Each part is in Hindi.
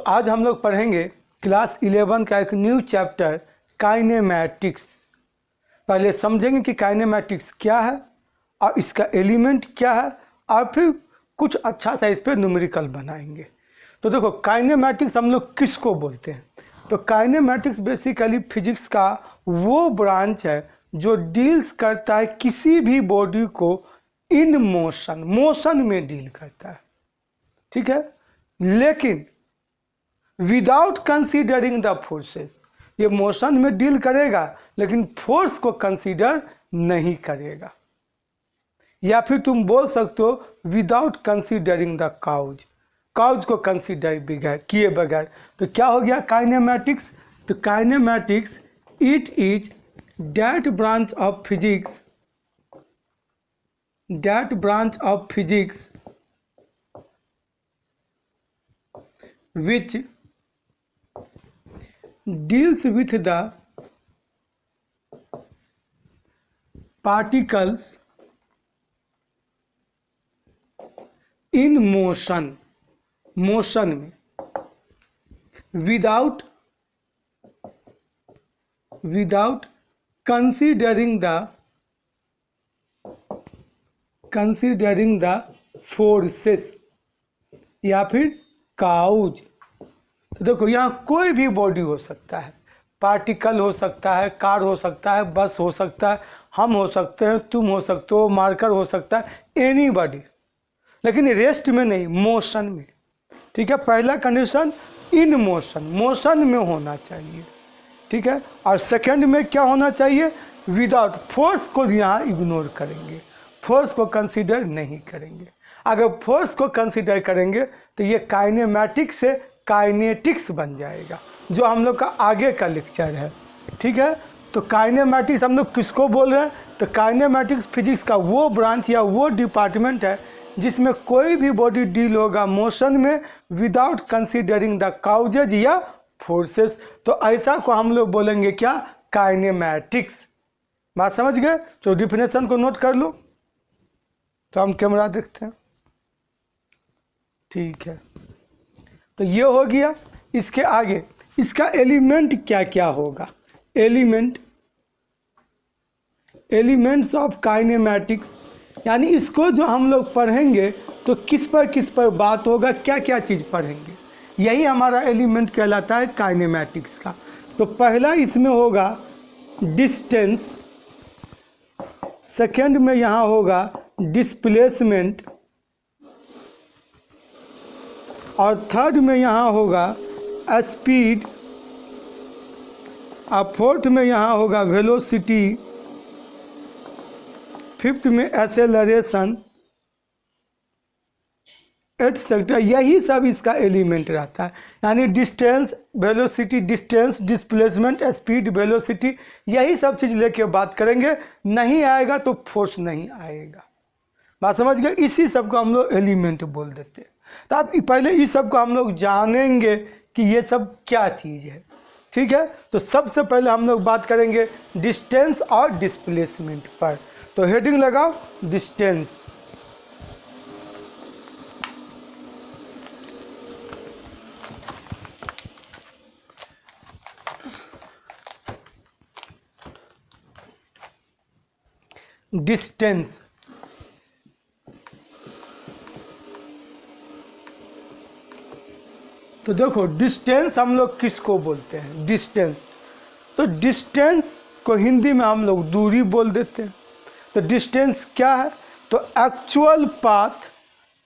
आज हम लोग पढ़ेंगे क्लास 11 का एक न्यू चैप्टर काइनेमैटिक्स। पहले समझेंगे कि काइनेमैटिक्स क्या है और इसका एलिमेंट क्या है, और फिर कुछ अच्छा सा इस पर न्यूमेरिकल बनाएंगे। तो देखो, काइनेमैटिक्स हम लोग किसको बोलते हैं? तो काइनेमैटिक्स बेसिकली फिजिक्स का वो ब्रांच है जो डील्स करता है किसी भी बॉडी को इन मोशन में डील करता है, ठीक है, लेकिन विदाउट कंसीडरिंग द फोर्सेस। ये मोशन में डील करेगा लेकिन फोर्स को कंसीडर नहीं करेगा। या फिर तुम बोल सकते हो विदाउट कंसीडरिंग द काउज को कंसीडर किए बगैर। तो क्या हो गया काइनेमैटिक्स? तो kinematics it is that branch of physics which deals with the particles in motion में without considering the forces या फिर काउज। तो देखो, यहाँ कोई भी बॉडी हो सकता है, पार्टिकल हो सकता है, कार हो सकता है, बस हो सकता है, हम हो सकते हैं, तुम हो सकते हो, मार्कर हो सकता है, एनीबॉडी, लेकिन रेस्ट में नहीं, मोशन में। ठीक है, पहला कंडीशन इन मोशन में होना चाहिए, ठीक है। और सेकंड में क्या होना चाहिए? विदाउट फोर्स को यहाँ इग्नोर करेंगे, फोर्स को कंसीडर नहीं करेंगे। अगर फोर्स को कंसीडर करेंगे तो ये काइनेमैटिक्स से काइनेटिक्स बन जाएगा, जो हम लोग का आगे का लेक्चर है, ठीक है। तो काइनेमैटिक्स हम लोग किसको बोल रहे हैं? तो काइनेमैटिक्स फिजिक्स का वो ब्रांच या वो डिपार्टमेंट है जिसमें कोई भी बॉडी डील होगा मोशन में विदाउट कंसीडरिंग द काउजेज या फोर्सेस। तो ऐसा को हम लोग बोलेंगे क्या? काइनेमैटिक्स। बात समझ गए? तो डिफिनेशन को नोट कर लो। तो हम कैमरा देखते हैं, ठीक है। तो ये हो गया। इसके आगे इसका एलिमेंट क्या क्या होगा? एलिमेंट्स ऑफ काइनेमैटिक्स, यानी इसको जो हम लोग पढ़ेंगे तो किस पर बात होगा, क्या क्या चीज़ पढ़ेंगे, यही हमारा एलिमेंट कहलाता है काइनेमैटिक्स का। तो पहला इसमें होगा डिस्टेंस, सेकंड में यहाँ होगा डिस्प्लेसमेंट, और थर्ड में यहाँ होगा स्पीड, और फोर्थ में यहाँ होगा वेलोसिटी, फिफ्थ में एक्सेलरेशन, एटसेट्रा। यही सब इसका एलिमेंट रहता है। यानी distance, velocity, distance, displacement, speed, velocity, यही सब चीज़ लेके बात करेंगे। नहीं आएगा तो फोर्स नहीं आएगा। बात समझ गए? इसी सब को हम लोग एलिमेंट बोल देते हैं। तो आप पहले इस सब को हम लोग जानेंगे कि ये सब क्या चीज़ है, ठीक है। तो सबसे पहले हम लोग बात करेंगे डिस्टेंस और डिस्प्लेसमेंट पर। तो हेडिंग लगाओ डिस्टेंस। डिस्टेंस, तो देखो डिस्टेंस हम लोग किसको बोलते हैं? डिस्टेंस, तो डिस्टेंस को हिंदी में हम लोग दूरी बोल देते हैं। तो डिस्टेंस क्या है? तो actual path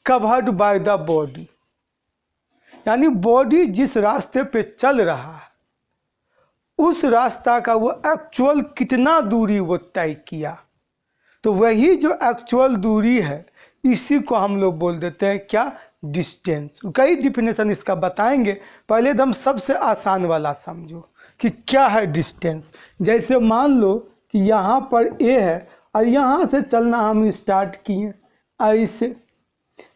covered by the body, यानी बॉडी जिस रास्ते पे चल रहा है उस रास्ता का वो एक्चुअल कितना दूरी वो तय किया। तो वही जो एक्चुअल दूरी है इसी को हम लोग बोल देते हैं क्या? डिस्टेंस। कई डिफिनेशन इसका बताएंगे। पहले एकदम सबसे आसान वाला समझो कि क्या है डिस्टेंस। जैसे मान लो कि यहाँ पर ए है और यहाँ से चलना हम स्टार्ट किए ऐसे,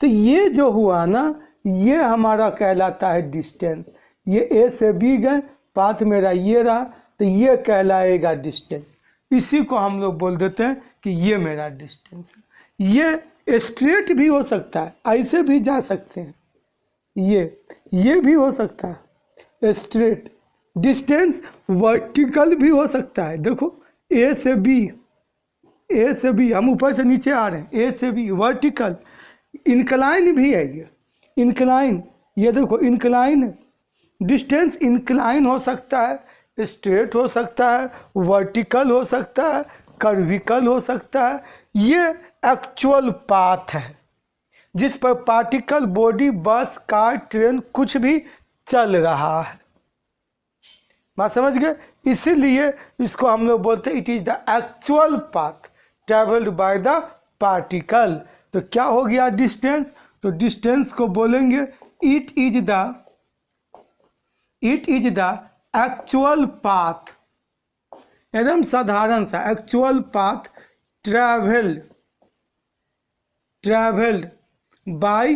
तो ये जो हुआ ना, ये हमारा कहलाता है डिस्टेंस। ये ए से बी गए, पाथ मेरा ये रहा, तो ये कहलाएगा डिस्टेंस। इसी को हम लोग बोल देते हैं कि ये मेरा डिस्टेंस है। ये स्ट्रेट भी हो सकता है, ऐसे भी जा सकते हैं, ये भी हो सकता है स्ट्रेट। डिस्टेंस वर्टिकल भी हो सकता है। देखो ए से बी हम ऊपर से नीचे आ रहे हैं, ए से बी वर्टिकल। इंक्लाइन भी है ये, इंक्लाइन, ये देखो इंक्लाइन है। डिस्टेंस इंक्लाइन हो सकता है, स्ट्रेट हो सकता है, वर्टिकल हो सकता है, कर्विकल हो सकता है। ये एक्चुअल पाथ है जिस पर पार्टिकल, बॉडी, बस, कार, ट्रेन कुछ भी चल रहा है। बात समझ गए? इसीलिए इसको हम लोग बोलते हैं it is the actual path travelled by the particle. तो क्या हो गया डिस्टेंस? तो डिस्टेंस को बोलेंगे it is the actual path, एकदम साधारण सा actual path travelled by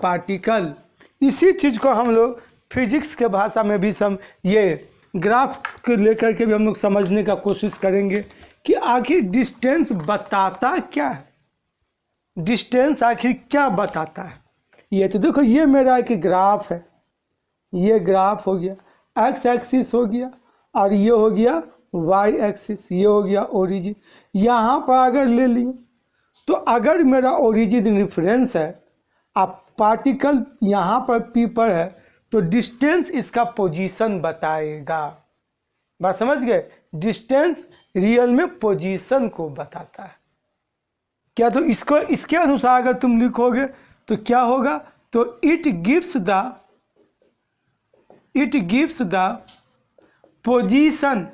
particle. इसी चीज़ को हम लोग फिजिक्स के भाषा में भी ये ग्राफ्स को लेकर के भी हम लोग समझने का कोशिश करेंगे कि आखिर डिस्टेंस बताता क्या है, डिस्टेंस आखिर क्या बताता है। ये तो देखो ये मेरा एक ग्राफ है, ये ग्राफ हो गया, एक्स एक्सिस हो गया और ये हो गया वाई एक्सिस, ये हो गया ओरिजिन। यहाँ पर अगर ले लिए तो अगर मेरा ओरिजिन रेफरेंस है, अब पार्टिकल यहाँ पर पी पर है, तो डिस्टेंस इसका पोजीशन बताएगा। बात समझ गए? डिस्टेंस रियल में पोजीशन को बताता है। क्या तो इसको इसके अनुसार अगर तुम लिखोगे तो क्या होगा? तो it gives the position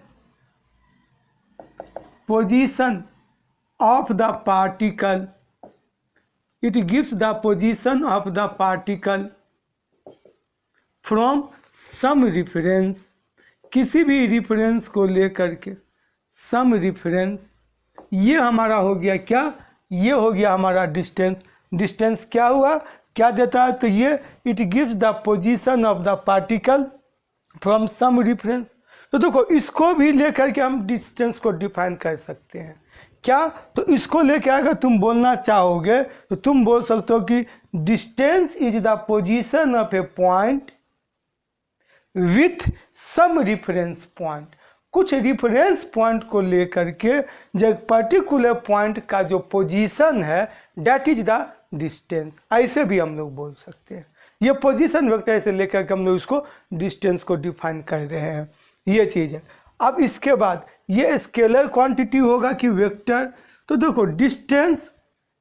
of the particle, it gives the position of the particle from some reference, किसी भी रिफरेंस को लेकर के, सम रिफरेंस। ये हमारा हो गया क्या? ये हो गया हमारा डिस्टेंस। डिस्टेंस क्या हुआ, क्या देता है? तो ये it gives the position of the particle from some reference. तो देखो इसको भी लेकर के हम डिस्टेंस को डिफाइन कर सकते हैं। क्या? तो इसको लेकर अगर तुम बोलना चाहोगे तो तुम बोल सकते हो कि distance is the position of a point with some reference point. कुछ रिफरेंस पॉइंट को लेकर के जो पर्टिकुलर पॉइंट का जो पोजीशन है दैट इज द डिस्टेंस। ऐसे भी हम लोग बोल सकते हैं। ये पोजीशन वेक्टर से लेकर के हम लोग इसको डिस्टेंस को डिफाइन कर रहे हैं, ये चीज़ है। अब इसके बाद ये स्केलर क्वांटिटी होगा कि वेक्टर? तो देखो डिस्टेंस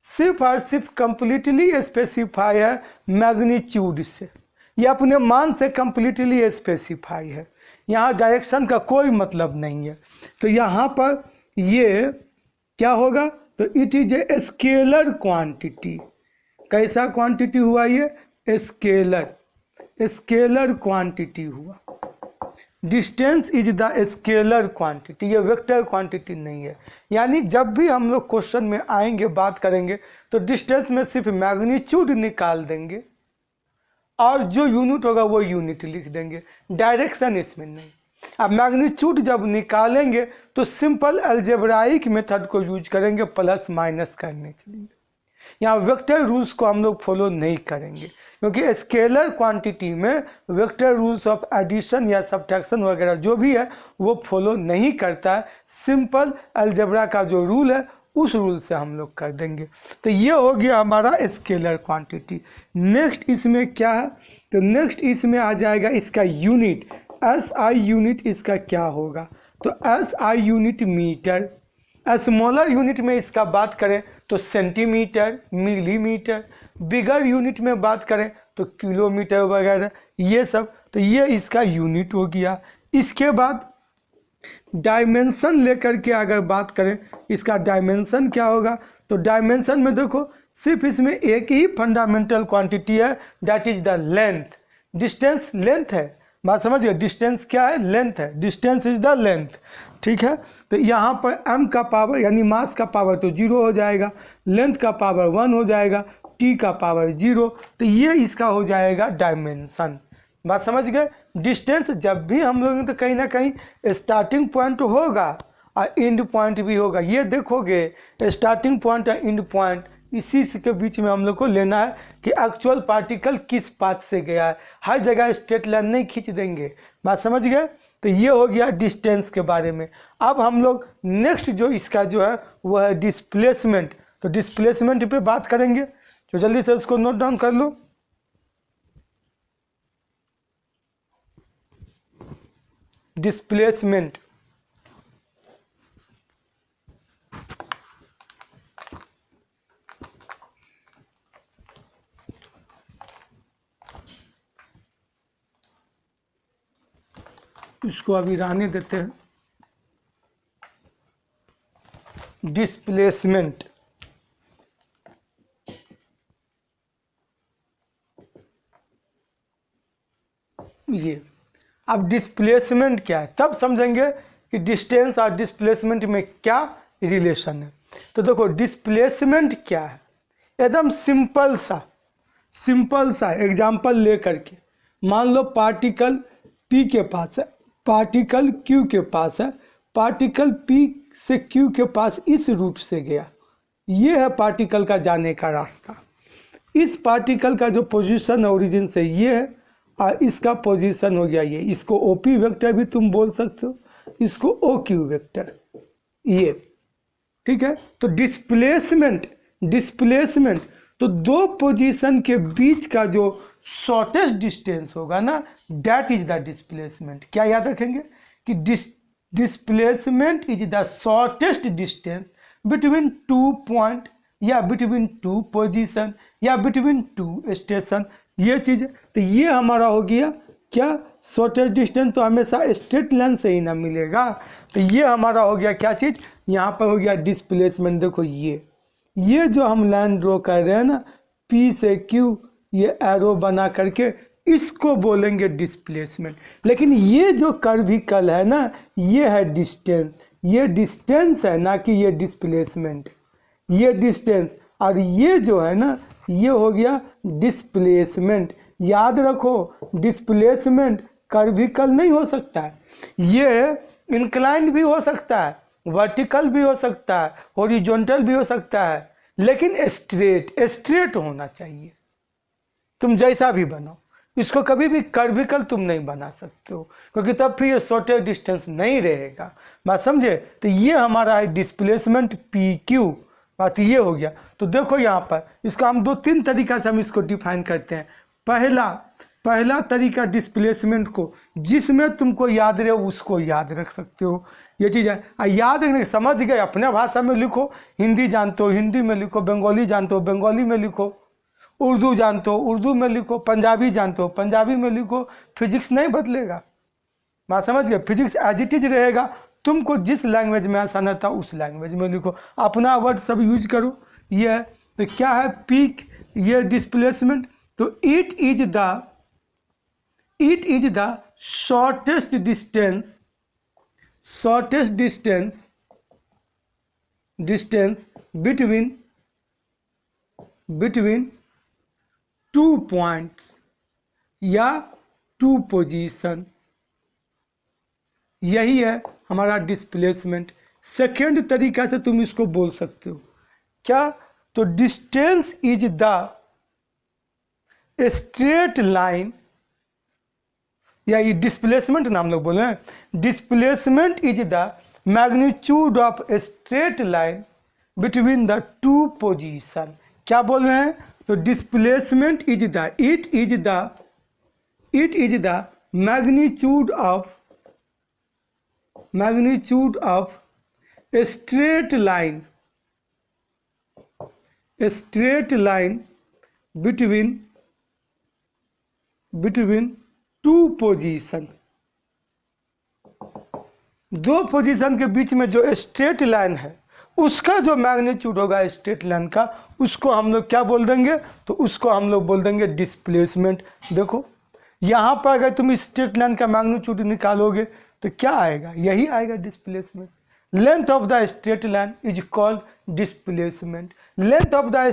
सिर्फ और सिर्फ कंप्लीटली स्पेसिफाई है मैग्नीट्यूड से, ये अपने मान से कंप्लीटली स्पेसिफाई है। यहाँ डायरेक्शन का कोई मतलब नहीं है। तो यहाँ पर ये क्या होगा? तो it is a scalar quantity. कैसा क्वांटिटी हुआ? ये स्केलर क्वांटिटी हुआ। Distance is the scalar quantity, ये वेक्टर क्वांटिटी नहीं है। यानी जब भी हम लोग क्वेश्चन में आएंगे, बात करेंगे, तो डिस्टेंस में सिर्फ मैग्नीट्यूड निकाल देंगे और जो यूनिट होगा वो यूनिट लिख देंगे, डायरेक्शन इसमें नहीं। अब मैग्नीट्यूड जब निकालेंगे तो सिंपल अलजेब्राइक मेथड को यूज करेंगे प्लस माइनस करने के लिए। यहाँ वेक्टर रूल्स को हम लोग फॉलो नहीं करेंगे क्योंकि स्केलर क्वांटिटी में वेक्टर रूल्स ऑफ एडिशन या सब्ट्रैक्शन वगैरह जो भी है वो फॉलो नहीं करता है। सिंपल अलजेब्रा का जो रूल है उस रूल से हम लोग कर देंगे। तो ये हो गया हमारा स्केलर क्वांटिटी। नेक्स्ट इसमें क्या है? तो नेक्स्ट इसमें आ जाएगा इसका यूनिट, SI यूनिट इसका क्या होगा? तो SI unit metre. Smaller unit में इसका बात करें तो सेंटीमीटर, मिलीमीटर, बिगर यूनिट में बात करें तो किलोमीटर वगैरह ये सब। तो ये इसका यूनिट हो गया। इसके बाद डायमेंशन लेकर के अगर बात करें, इसका डायमेंशन क्या होगा? तो डायमेंशन में देखो सिर्फ इसमें एक ही फंडामेंटल क्वांटिटी है, that is the length. Distance length है, बात समझिए। डिस्टेंस क्या है? लेंथ है। डिस्टेंस इज द लेंथ, ठीक है। तो यहाँ पर m का पावर यानी मास का पावर तो 0 हो जाएगा, लेंथ का पावर 1 हो जाएगा, t का पावर 0। तो ये इसका हो जाएगा डायमेंशन। बात समझ गए? डिस्टेंस जब भी हम लोग तो कहीं ना कहीं स्टार्टिंग पॉइंट होगा और एंड पॉइंट भी होगा। ये देखोगे स्टार्टिंग पॉइंट और एंड पॉइंट इसी के बीच में हम लोग को लेना है कि एक्चुअल पार्टिकल किस पाथ से गया है। हर जगह स्ट्रेट लाइन नहीं खींच देंगे, बात समझ गए। तो ये हो गया डिस्टेंस के बारे में। अब हम लोग नेक्स्ट जो इसका जो है वो है डिस्प्लेसमेंट। तो डिस्प्लेसमेंट पे बात करेंगे, तो जल्दी से इसको नोट डाउन कर लो। डिस्प्लेसमेंट इसको अभी रहने देते हैं। डिस्प्लेसमेंट ये, अब डिस्प्लेसमेंट क्या है तब समझेंगे कि डिस्टेंस और डिस्प्लेसमेंट में क्या रिलेशन है। तो देखो डिस्प्लेसमेंट क्या है, एकदम सिंपल सा एग्जांपल ले करके, मान लो पार्टिकल P के पास है, पार्टिकल Q के पास है, पार्टिकल P से Q के पास इस रूट से गया, ये है पार्टिकल का जाने का रास्ता। इस पार्टिकल का जो पोजीशन ओरिजिन से ये है और इसका पोजीशन हो गया ये, इसको OP वेक्टर भी तुम बोल सकते हो, इसको OQ वेक्टर, ये ठीक है। तो डिस्प्लेसमेंट तो दो पोजीशन के बीच का जो शॉर्टेस्ट डिस्टेंस होगा ना, दैट इज द डिस्प्लेसमेंट। क्या याद रखेंगे कि displacement is the shortest distance between two point या बिटवीन टू पोजीशन या बिटवीन टू स्टेशन, ये चीज़ है। तो ये हमारा हो गया क्या, शॉर्टेस्ट डिस्टेंस। तो हमेशा स्ट्रेट लाइन से ही ना मिलेगा, तो ये हमारा हो गया क्या चीज़, यहाँ पर हो गया डिस्प्लेसमेंट। देखो ये जो हम लाइन ड्रॉ कर रहे हैं ना, P से Q, ये एरो बना करके इसको बोलेंगे डिस्प्लेसमेंट। लेकिन ये जो कर्विकल है ना, ये है डिस्टेंस, ये डिस्टेंस है ना कि ये डिस्प्लेसमेंट, ये डिस्टेंस। और ये जो है ना, ये हो गया डिस्प्लेसमेंट। याद रखो डिस्प्लेसमेंट कर्विकल नहीं हो सकता है, ये इंक्लाइंड भी हो सकता है, वर्टिकल भी हो सकता है, हॉरिजॉन्टल भी हो सकता है, लेकिन स्ट्रेट होना चाहिए। तुम जैसा भी बनो, इसको कभी भी कर्विकल तुम नहीं बना सकते हो, क्योंकि तब फिर ये शॉर्टेस्ट डिस्टेंस नहीं रहेगा, बात समझे। तो ये हमारा है डिस्प्लेसमेंट PQ, बात ये हो गया। तो देखो यहाँ पर इसका हम 2-3 तरीका से हम इसको डिफाइन करते हैं। पहला तरीका डिस्प्लेसमेंट को, जिसमें तुमको याद रहे उसको याद रख सकते हो, ये चीज़ है। याद रखने समझ गए, अपने भाषा में लिखो, हिंदी जानते हो हिंदी में लिखो, बंगाली जानते हो बंगाली में लिखो, उर्दू जानते हो उर्दू में लिखो, पंजाबी जानते हो पंजाबी में लिखो। फिजिक्स नहीं बदलेगा, बात समझ गए, फिजिक्स एज इट इज रहेगा। तुमको जिस लैंग्वेज में आसान था उस लैंग्वेज में लिखो, अपना वर्ड सब यूज करो। ये है तो क्या है पीक, ये डिस्प्लेसमेंट। तो it is the shortest distance between two points या टू पोजीशन, यही है हमारा डिस्प्लेसमेंट। सेकेंड तरीका से तुम इसको बोल सकते हो क्या, तो distance is the straight line, या ये डिस्प्लेसमेंट नाम लोग बोले हैं, displacement is the magnitude of straight line between the two position. क्या बोल रहे हैं, तो displacement is the it is the magnitude of straight line between two position. दो पोजीशन के बीच में जो स्ट्रेट लाइन है उसका जो मैग्नीट्यूड होगा स्ट्रेट लाइन का, उसको हम लोग क्या बोल देंगे, तो उसको हम लोग बोल देंगे डिस्प्लेसमेंट। देखो यहाँ पर अगर तुम स्ट्रेट लाइन का मैग्नीट्यूड निकालोगे तो क्या आएगा, यही आएगा displacement. Length of the straight line is called displacement. Length of the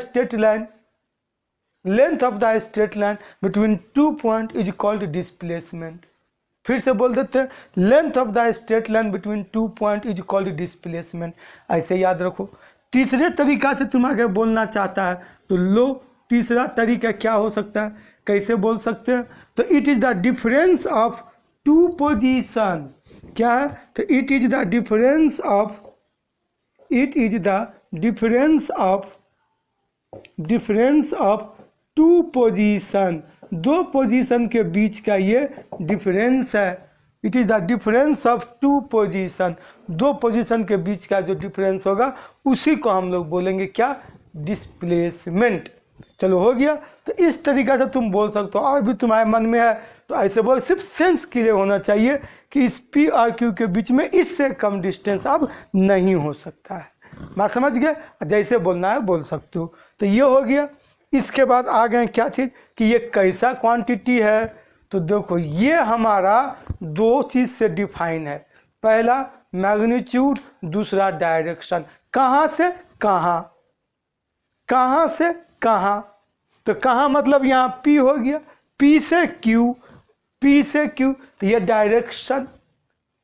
straight line between two point is called displacement. फिर से बोल देते हैं, length of the straight line between two point is called displacement. ऐसे याद रखो। तीसरे तरीका से तुम आगे बोलना चाहता है तो लो, तीसरा तरीका क्या हो सकता है, कैसे बोल सकते हैं? तो it is the difference of two position. क्या है? तो it is the difference of two position, दो पोजीशन के बीच का ये डिफरेंस है। It is the difference of two position, दो पोजीशन के बीच का जो डिफरेंस होगा उसी को हम लोग बोलेंगे क्या, डिस्प्लेसमेंट। चलो हो गया। तो इस तरीक़ा से तुम बोल सकते हो। और भी तुम्हारे मन में है तो ऐसे बोल, सिर्फ सेंस क्लियर होना चाहिए कि इस पी और क्यू के बीच में इससे कम डिस्टेंस अब नहीं हो सकता है। बात समझ गए? जैसे बोलना है बोल सकते हो। तो ये हो गया। इसके बाद आ गए क्या चीज़ कि ये कैसा क्वांटिटी है। तो देखो ये हमारा दो चीज़ से डिफाइन है, पहला मैग्नीट्यूड, दूसरा डायरेक्शन। कहाँ से कहाँ, कहाँ से कहाँ। तो कहाँ मतलब यहाँ P हो गया, P से Q, P से Q, तो ये डायरेक्शन,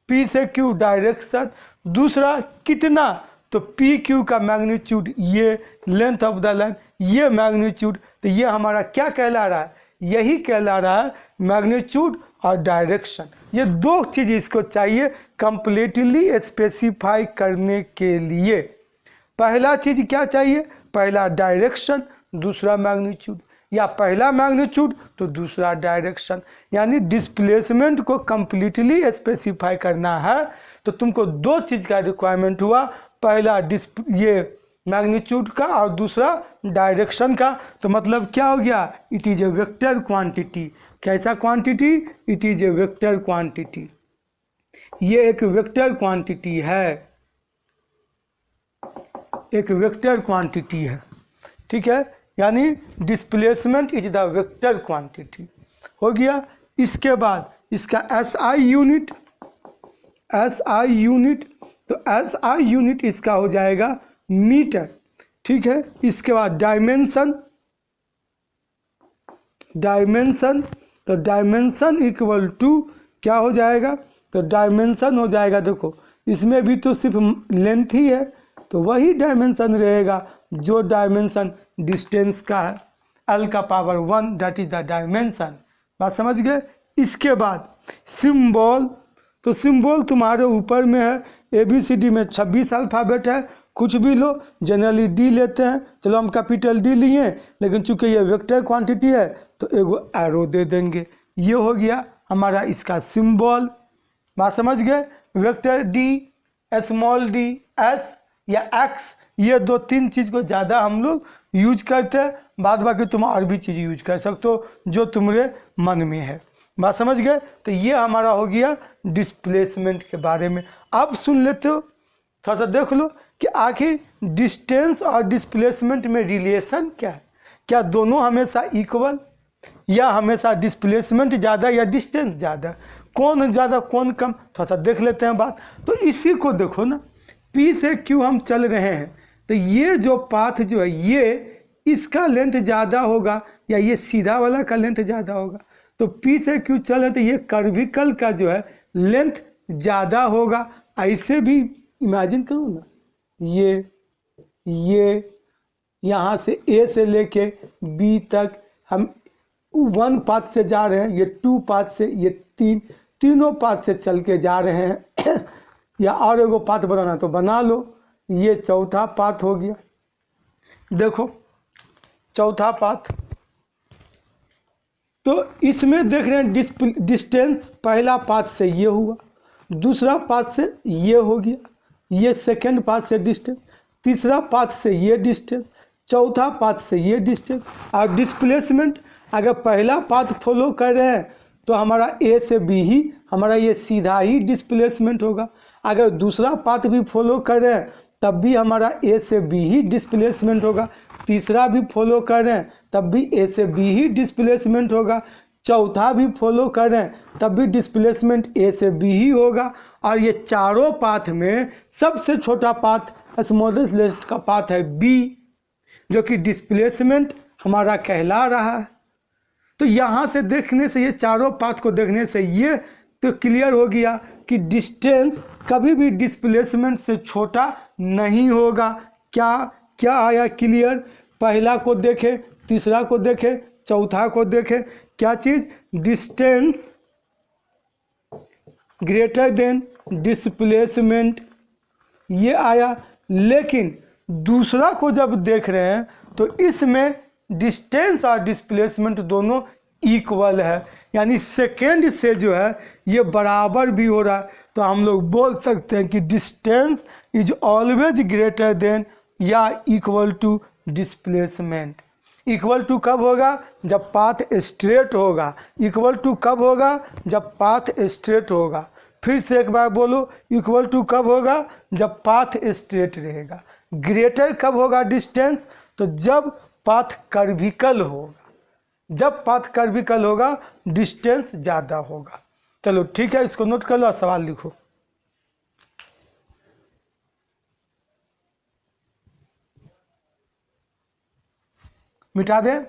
P से Q डायरेक्शन। दूसरा कितना, तो पी क्यू का मैग्नीट्यूड, ये लेंथ ऑफ द लाइन, ये मैग्नीट्यूड। तो ये हमारा क्या कहला रहा है, यही कहला रहा है मैग्नीट्यूड और डायरेक्शन। ये दो चीज़ इसको चाहिए कंप्लीटली स्पेसिफाई करने के लिए। पहला चीज़ क्या चाहिए, पहला डायरेक्शन, दूसरा मैग्नीट्यूड, या पहला मैग्नीट्यूड तो दूसरा डायरेक्शन। यानी डिस्प्लेसमेंट को कंप्लीटली स्पेसिफाई करना है तो तुमको दो चीज़ का रिक्वायरमेंट हुआ, पहला ये मैग्नीट्यूड का और दूसरा डायरेक्शन का। तो मतलब क्या हो गया, it is a vector quantity. कैसा quantity, it is a vector quantity. ये एक वेक्टर क्वांटिटी है, एक वेक्टर क्वांटिटी है, ठीक है। यानी displacement is the vector quantity. हो गया। इसके बाद इसका SI यूनिट, SI यूनिट, तो SI यूनिट इसका हो जाएगा मीटर, ठीक है। इसके बाद डायमेंशन, डायमेंशन, तो डायमेंशन इक्वल टू क्या हो जाएगा, तो डायमेंशन हो जाएगा, देखो इसमें भी तो सिर्फ लेंथ ही है तो वही डायमेंशन रहेगा जो डायमेंशन डिस्टेंस का है, L का power 1 that is the dimension. बात समझ गए। इसके बाद सिंबल, तो सिंबल तुम्हारे ऊपर में है, ABCD में 26 अल्फ़ाबेट है, कुछ भी लो, जनरली D लेते हैं, चलो हम कैपिटल D लिए, लेकिन चूंकि ये वेक्टर क्वांटिटी है तो एगो एरो दे देंगे। ये हो गया हमारा इसका सिंबल। बात समझ गए। Vector D, small d, S या X, ये दो तीन चीज़ को ज़्यादा हम लोग यूज करते हैं, बाद बाकी तुम और भी चीज़ यूज कर सकते हो जो तुम्हारे मन में है। बात समझ गए। तो ये हमारा हो गया डिस्प्लेसमेंट के बारे में। अब सुन लेते हो, थोड़ा सा देख लो कि आखिर डिस्टेंस और डिस्प्लेसमेंट में रिलेशन क्या है। क्या दोनों हमेशा इक्वल, या हमेशा डिस्प्लेसमेंट ज़्यादा या डिस्टेंस ज़्यादा, कौन ज़्यादा कौन कम, थोड़ा सा देख लेते हैं बात। तो इसी को देखो ना, P से Q हम चल रहे हैं तो ये जो पाथ जो है ये इसका लेंथ ज़्यादा होगा या ये सीधा वाला का लेंथ ज़्यादा होगा। तो P से Q चल रहे तो ये कर्विकल का जो है लेंथ ज़्यादा होगा। ऐसे भी इमेजिन करो ना, ये यहाँ से A से लेके B तक हम 1 पाथ से जा रहे हैं, ये 2 पाथ से, ये तीनों पाथ से चल के जा रहे हैं या और एगो पाथ बनाना तो बना लो। ये चौथा पाथ हो गया, देखो चौथा पाथ। तो इसमें देख रहे हैं डिस्टेंस, पहला पाथ से ये हुआ, दूसरा पाथ से ये हो गया, ये सेकंड पाथ से डिस्टेंस, तीसरा पाथ से ये डिस्टेंस, चौथा पाथ से ये डिस्टेंस। और डिस्प्लेसमेंट अगर पहला पाथ फॉलो कर रहे हैं तो हमारा A से B ही, हमारा ये सीधा ही डिस्प्लेसमेंट होगा। अगर दूसरा पाथ भी फॉलो कर रहे हैं तब भी हमारा A से B ही डिस्प्लेसमेंट होगा, तीसरा भी फॉलो कर रहे हैं तब भी A से B ही डिस्प्लेसमेंट होगा, चौथा भी फॉलो कर रहे हैं तब भी डिस्प्लेसमेंट A से B ही होगा। और ये चारों पाथ में सबसे छोटा पाथ, स्मॉलेस्ट का पाथ है B, जो कि डिस्प्लेसमेंट हमारा कहला रहा है। तो यहाँ से देखने से, ये चारों पाथ को देखने से ये तो क्लियर हो गया कि डिस्टेंस कभी भी डिस्प्लेसमेंट से छोटा नहीं होगा। क्या क्या आया क्लियर, पहला को देखें, तीसरा को देखें, चौथा को देखें, क्या चीज़, डिस्टेंस ग्रेटर देन डिस्प्लेसमेंट, ये आया। लेकिन दूसरा को जब देख रहे हैं तो इसमें डिस्टेंस और डिस्प्लेसमेंट दोनों इक्वल है, यानी सेकेंड से जो है ये बराबर भी हो रहा है। तो हम लोग बोल सकते हैं कि distance is always greater than या equal to displacement. Equal to कब होगा, जब पाथ स्ट्रेट होगा। इक्वल टू कब होगा, जब पाथ स्ट्रेट होगा। फिर से एक बार बोलो, इक्वल टू कब होगा, जब पाथ स्ट्रेट रहेगा। ग्रेटर कब होगा डिस्टेंस, तो जब पाथ कर्विकल होगा। जब पाथ कर्विकल होगा डिस्टेंस ज़्यादा होगा। चलो ठीक है, इसको नोट कर लो और सवाल लिखो। मिटा दें,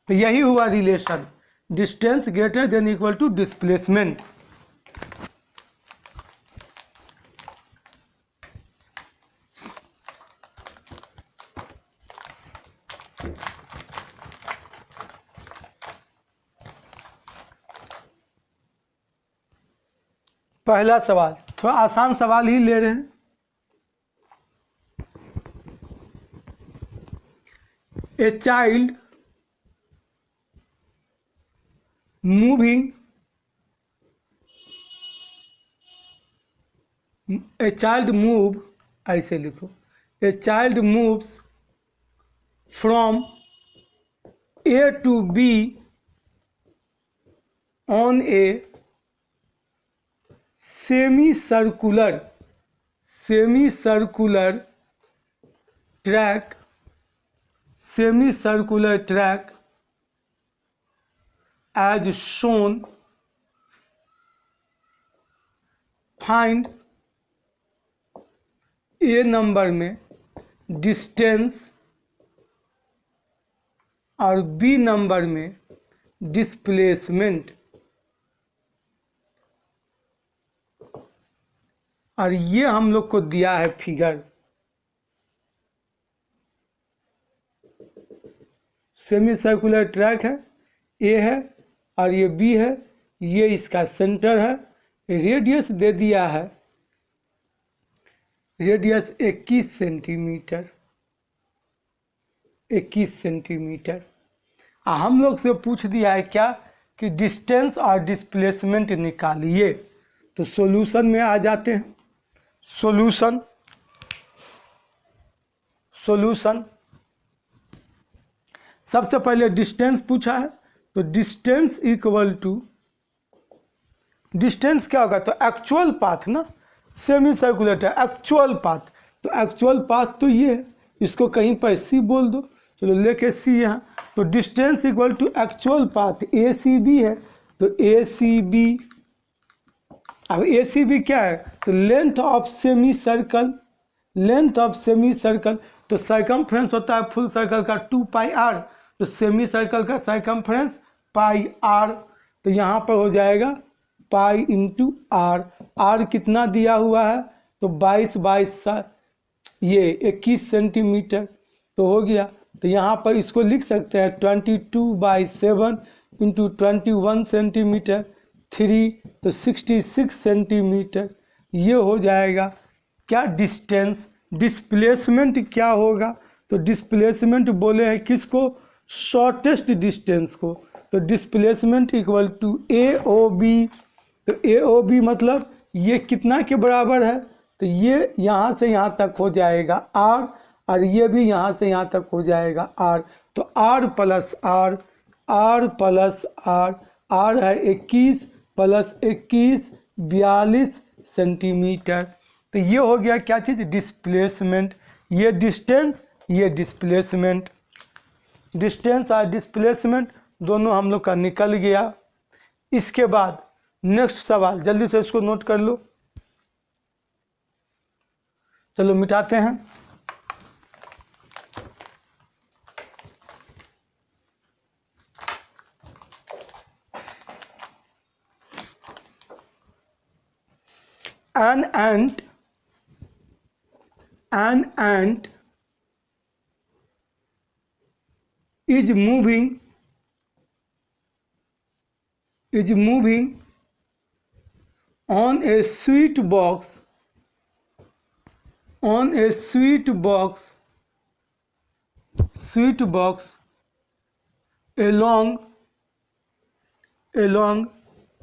तो यही हुआ relation, distance greater than equal to displacement. पहला सवाल थोड़ा आसान सवाल ही ले रहे हैं। A child moving, a child move, ऐसे लिखो, a child moves from A to B on a semi circular track, as shown, find A number में डिस्टेंस और बी नंबर में डिस्प्लेसमेंट। और ये हम लोग को दिया है फिगर, सेमी सर्कुलर ट्रैक है, ए है और ये बी है, ये इसका सेंटर है। रेडियस दे दिया है, रेडियस 21 सेंटीमीटर, 21 सेंटीमीटर। हम लोग से पूछ दिया है क्या कि डिस्टेंस और डिस्प्लेसमेंट निकालिए। तो सॉल्यूशन में आ जाते हैं। सॉल्यूशन सबसे पहले डिस्टेंस पूछा है, तो डिस्टेंस इक्वल टू, डिस्टेंस क्या होगा, तो एक्चुअल पाथ ना, सेमी सर्कुलर है एक्चुअल पाथ, तो एक्चुअल पाथ तो ये है, इसको कहीं पर सी बोल दो, चलो लेके सी यहाँ। तो distance equal to actual path A C B है, तो ए सी बी। अब ए सी बी क्या है, तो लेंथ ऑफ सेमी सर्कल, तो सर्कमफ्रेंस होता है फुल सर्कल का 2 पाई आर, तो सेमी सर्कल का सर्कमफ्रेंस पाई आर, तो यहाँ पर हो जाएगा पाई इंटू आर। आर कितना दिया हुआ है, तो 22 ये 21 सेंटीमीटर तो हो गया। तो यहाँ पर इसको लिख सकते हैं 22/7 इंटू 21 सेंटीमीटर 3, तो 66 सेंटीमीटर। ये हो जाएगा क्या, डिस्टेंस। डिस्प्लेसमेंट क्या होगा, तो डिस्प्लेसमेंट बोले हैं किसको, शॉर्टेस्ट डिस्टेंस को, तो displacement equal to A O B. तो ए ओ बी मतलब ये कितना के बराबर है, तो ये यहाँ से यहाँ तक हो जाएगा आर, और ये भी यहाँ से यहाँ तक हो जाएगा आर। तो आर प्लस आर, आर है 21 प्लस 21 42 सेंटीमीटर। तो ये हो गया क्या चीज़, डिस्प्लेसमेंट। ये डिस्टेंस, ये डिस्प्लेसमेंट, डिस्टेंस और डिस्प्लेसमेंट दोनों हम लोग का निकल गया। इसके बाद नेक्स्ट सवाल, जल्दी से इसको नोट कर लो। चलो मिटाते हैं। An ant an ant is moving on a sweet box along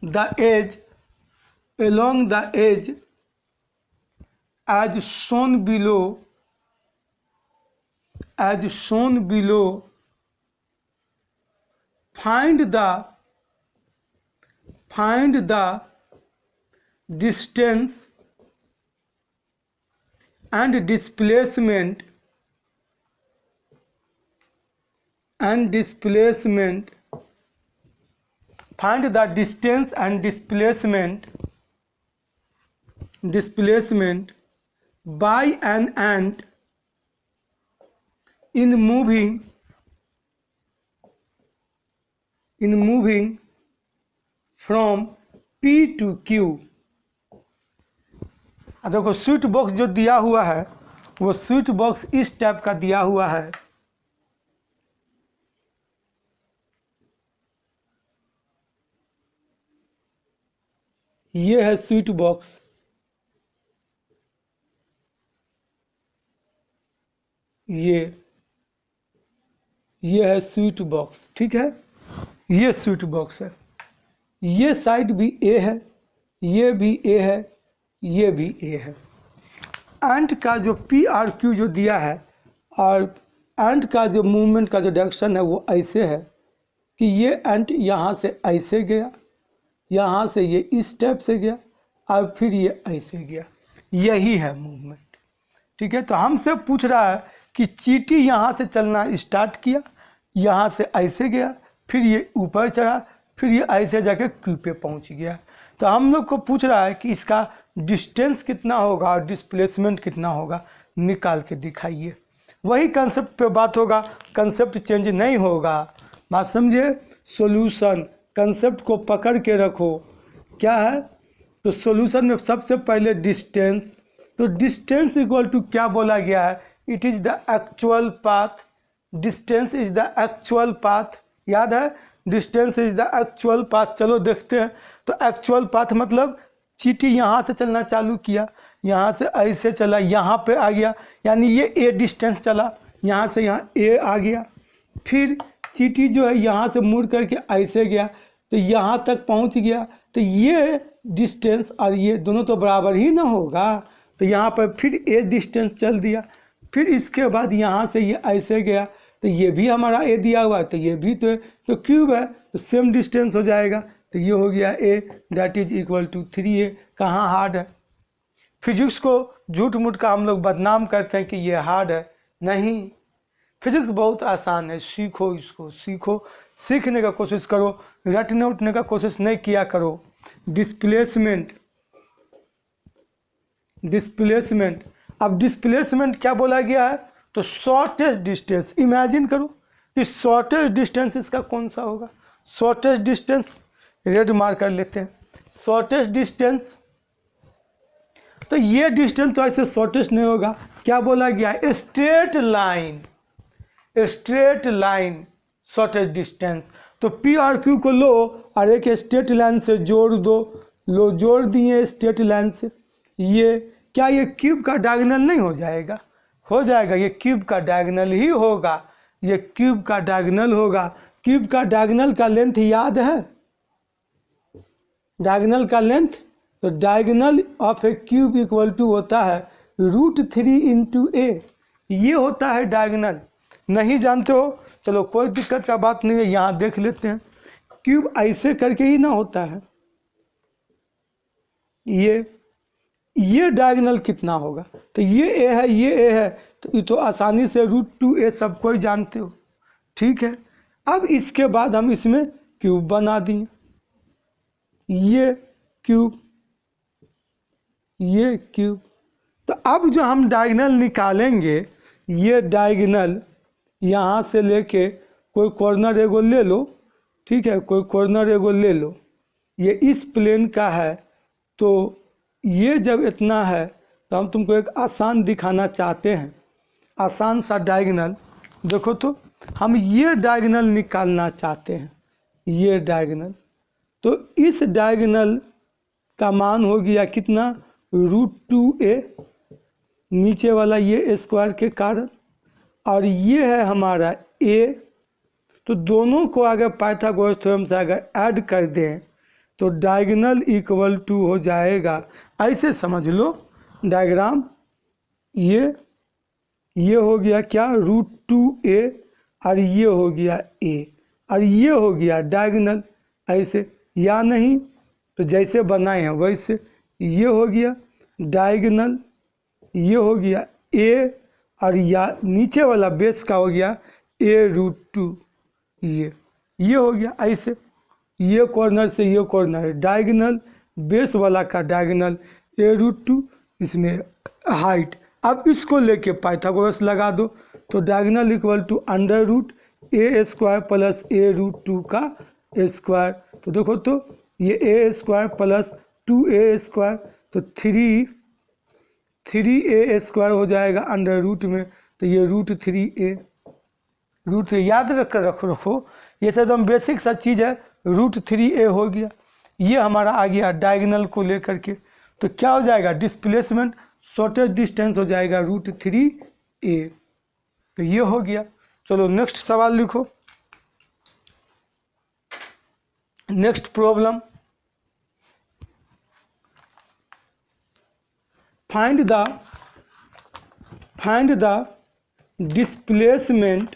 the edge as shown below. Find the distance and displacement by an ant in moving from P to Q। देखो स्विच बॉक्स जो दिया हुआ है वो स्विच बॉक्स इस टाइप का दिया हुआ है। ये है स्विच बॉक्स, ये है स्विच बॉक्स, ठीक है। ये स्विच बॉक्स है, ये साइड भी ए है, ये भी ए है, ये भी ए है। एंट का जो पी आर क्यू जो दिया है और एंट का जो मूवमेंट का जो डायरेक्शन है वो ऐसे है कि ये एंट यहाँ से ऐसे गया, यहाँ से ये इस टाइप से गया और फिर ये ऐसे गया, यही है मूवमेंट, ठीक है। तो हमसे पूछ रहा है कि चींटी यहाँ से चलना स्टार्ट किया, यहाँ से ऐसे गया, फिर ये ऊपर चढ़ा, फिर ये ऐसे जाके क्यू पे पहुँच गया। तो हम लोग को पूछ रहा है कि इसका डिस्टेंस कितना होगा और डिस्प्लेसमेंट कितना होगा, निकाल के दिखाइए। वही कंसेप्ट पे बात होगा, कंसेप्ट चेंज नहीं होगा, बात समझे। सॉल्यूशन कंसेप्ट को पकड़ के रखो, क्या है तो सॉल्यूशन में सबसे पहले डिस्टेंस, तो डिस्टेंस इक्वल टू क्या बोला गया है, it is the actual path. Distance is the actual path, याद है, distance is the actual path. चलो देखते हैं, तो एक्चुअल पाथ मतलब चींटी यहाँ से चलना चालू किया, यहाँ से ऐसे चला, यहाँ पे आ गया, यानी ये ए डिस्टेंस चला, यहाँ से यहाँ ए आ गया, फिर चींटी जो है यहाँ से मुड़ करके ऐसे गया तो यहाँ तक पहुँच गया। तो ये डिस्टेंस और ये दोनों तो बराबर ही ना होगा, तो यहाँ पर फिर ए डिस्टेंस चल दिया, फिर इसके बाद यहाँ से ये ऐसे गया तो ये भी हमारा ए दिया हुआ है, तो ये भी तो क्यूब है तो सेम डिस्टेंस हो जाएगा, तो ये हो गया a, that is equal to 3a। कहाँ हार्ड है, फिजिक्स को झूठ मूठ का हम लोग बदनाम करते हैं कि ये हार्ड है, नहीं, फिजिक्स बहुत आसान है, सीखो इसको, सीखो, सीखने का कोशिश करो, रटने उठने का कोशिश नहीं किया करो। डिस्प्लेसमेंट, अब डिस्प्लेसमेंट क्या बोला गया है, तो शॉर्टेस्ट डिस्टेंस। इमेजिन करो कि शॉर्टेस्ट डिस्टेंस इसका कौन सा होगा, शॉर्टेस्ट डिस्टेंस रेड मार्क कर लेते हैं, शॉर्टेस्ट डिस्टेंस, तो ये डिस्टेंस तो ऐसे शॉर्टेस्ट नहीं होगा, क्या बोला गया है, स्ट्रेट लाइन शॉर्टेस्ट डिस्टेंस। तो पी और क्यू को लो और एक स्ट्रेट लाइन से जोड़ दो, लो जोड़ दिए स्ट्रेट लाइन से, ये क्या ये क्यूब का डायगोनल नहीं हो जाएगा, हो जाएगा, ये क्यूब का डायगोनल ही होगा, ये क्यूब का डायगोनल होगा। क्यूब का डायगोनल का लेंथ याद है, डायगोनल का लेंथ, तो diagonal of a cube equal to होता है √3 इंटू ए, ये होता है डायगोनल। नहीं जानते हो, चलो कोई दिक्कत का बात नहीं है, यहाँ देख लेते हैं, क्यूब ऐसे करके ही ना होता है, ये डायगोनल कितना होगा, तो ये ए है, ये ए है, तो ये तो आसानी से √2a सब कोई जानते हो, ठीक है। अब इसके बाद हम इसमें क्यूब बना दिए, ये क्यूब, ये क्यूब, तो अब जो हम डायगोनल निकालेंगे, ये डायगोनल यहाँ से लेके कोई कॉर्नर एगो ले लो, ठीक है, कोई कॉर्नर एगो ले लो, ये इस प्लेन का है, तो ये जब इतना है तो हम तुमको एक आसान दिखाना चाहते हैं, आसान सा डायगोनल। देखो तो हम ये डायगोनल निकालना चाहते हैं, ये डायगोनल। तो इस डायगोनल का मान हो गया कितना, √2a, नीचे वाला ये स्क्वायर के कारण, और ये है हमारा a। तो दोनों को अगर पाइथागोरस थ्योरम से अगर ऐड कर दें तो डायगोनल इक्वल टू हो जाएगा, ऐसे समझ लो डायग्राम, ये हो गया क्या, √2a, और ये हो गया a, और ये हो गया डायगोनल, ऐसे या नहीं, तो जैसे बनाए हैं वैसे। ये हो गया डायगोनल, ये हो गया a, और या नीचे वाला बेस का हो गया a√2, ये हो गया ऐसे। ये कॉर्नर से ये कॉर्नर डायगोनल, बेस वाला का डायगोनल a√2, इसमें हाइट। अब इसको लेके पाइथागोरस लगा दो, तो diagonal equal to √a² plus a√2 का स्क्वायर। तो देखो तो ये a² प्लस 2a², तो 3a² हो जाएगा अंडर रूट में, तो ये √3a, √3 याद रखो, ये तो एकदम बेसिक सा चीज़ है, √3a हो गया। ये हमारा आ गया डायगोनल को लेकर के, तो क्या हो जाएगा, डिस्प्लेसमेंट शॉर्टेस्ट डिस्टेंस हो जाएगा √3a, तो ये हो गया। चलो नेक्स्ट सवाल लिखो, next problem, find the displacement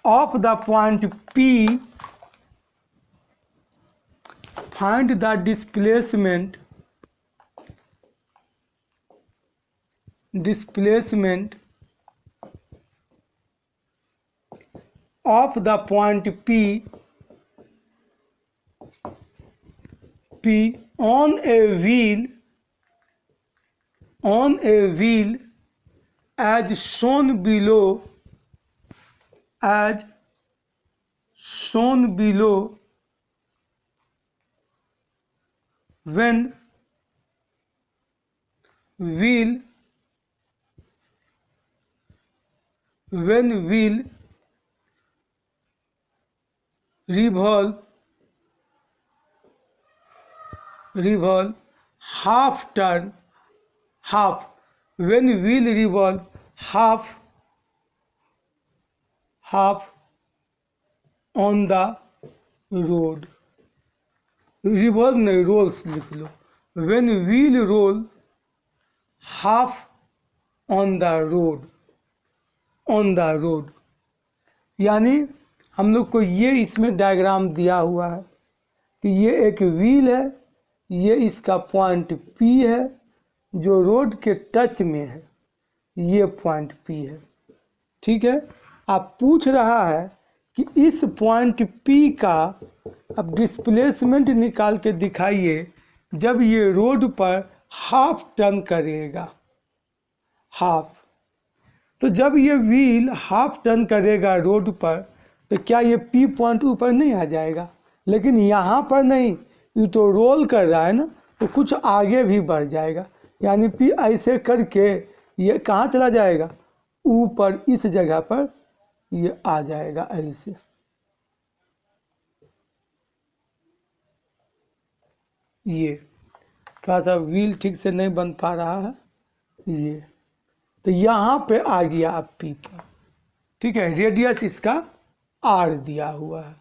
of the point P, find the displacement of the point P on a wheel as shown below, when wheel revolve half turn, when wheel revolve half on the road, revolve नहीं rolls लिख लो, when wheel roll half on the road, यानी हम लोग को ये इसमें डायग्राम दिया हुआ है कि ये एक व्हील है, ये इसका पॉइंट P है जो रोड के टच में है, ये पॉइंट P है, ठीक है। आप पूछ रहा है कि इस पॉइंट P का अब डिस्प्लेसमेंट निकाल के दिखाइए जब ये रोड पर हाफ टर्न करेगा, हाफ। तो जब ये व्हील हाफ टर्न करेगा रोड पर, तो क्या ये P पॉइंट ऊपर नहीं आ जाएगा, लेकिन यहाँ पर नहीं, ये तो रोल कर रहा है ना, तो कुछ आगे भी बढ़ जाएगा, यानी P ऐसे करके ये कहाँ चला जाएगा, ऊपर इस जगह पर ये आ जाएगा ऐसे। ये थोड़ा सा व्हील ठीक से नहीं बन पा रहा है, ये तो यहाँ पे आ गया अब P पर, ठीक है। रेडियस इसका R दिया हुआ है,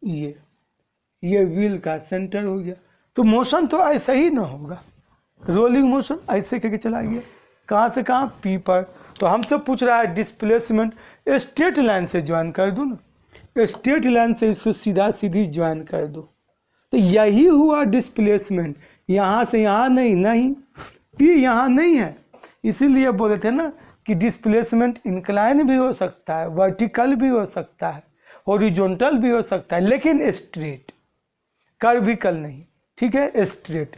ये व्हील का सेंटर हो गया। तो मोशन तो ऐसा ही ना होगा, रोलिंग मोशन ऐसे करके चला गया, कहाँ से कहाँ, P पर। तो हमसे पूछ रहा है डिस्प्लेसमेंट, स्ट्रेट लाइन से ज्वाइन कर दो ना, स्ट्रेट लाइन से इसको सीधी ज्वाइन कर दो, तो यही हुआ डिस्प्लेसमेंट। यहाँ से यहाँ नहीं, P यहाँ नहीं है, इसीलिए बोले थे ना कि डिस्प्लेसमेंट इंक्लाइन भी हो सकता है, वर्टिकल भी हो सकता है, हॉरिजॉन्टल भी हो सकता है, लेकिन स्ट्रेट, कर्विकल नहीं, ठीक है, स्ट्रेट।